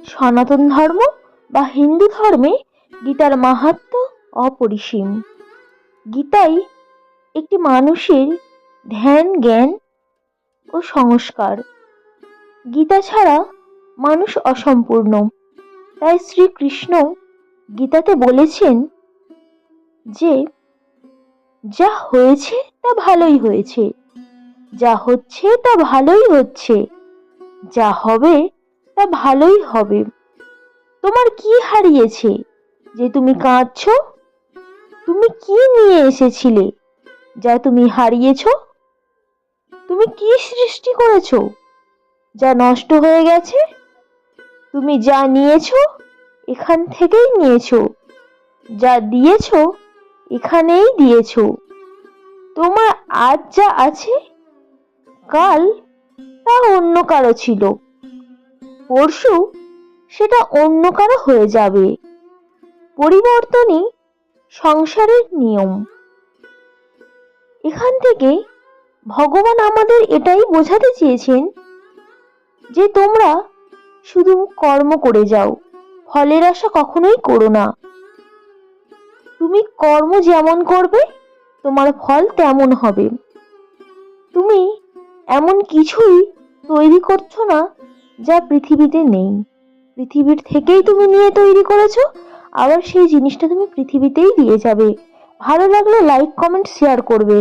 সনাতন ধর্ম বা হিন্দু ধর্মে গীতার মাহাত্ম্য অপরিসীম। গীতাই একটি মানুষের ধ্যান, জ্ঞান ও সংস্কার। গীতা ছাড়া মানুষ অসম্পূর্ণ। তাই শ্রীকৃষ্ণ গীতাতে বলেছেন যে যা হয়েছে তা ভালোই হয়েছে, যা হচ্ছে তা ভালোই হচ্ছে, যা হবে তা ভালোই হবে। তোমার কি হারিয়েছে যে তুমি কাঁদছো? তুমি কি নিয়ে এসেছিলে যা তুমি হারিয়েছো? তুমি কি সৃষ্টি করেছো যা নষ্ট হয়ে গেছে? তুমি যা নিয়েছো এখান থেকেই নিয়েছো, যা দিয়েছো এখানেই দিয়েছো। তোমার আজ যা আছে কাল তা অন্য কারো ছিল, পরশু সেটা অন্য কারো হয়ে যাবে। পরিবর্তনই সংসারের নিয়ম। এখান থেকে ভগবান আমাদের এটাই বোঝাতে চেয়েছেন যে তোমরা শুধু কর্ম করে যাও, ফলের আশা কখনোই করো না। তুমি কর্ম যেমন করবে তোমার ফল তেমন হবে। তুমি এমন কিছুই তৈরি করছো না যা পৃথিবীতে নেই। পৃথিবীর থেকেই তুমি নিয়ে তৈরি করেছো, আবার সেই জিনিসটা তুমি পৃথিবীতেই দিয়ে যাবে। ভালো লাগলে লাইক, কমেন্ট, শেয়ার করবে।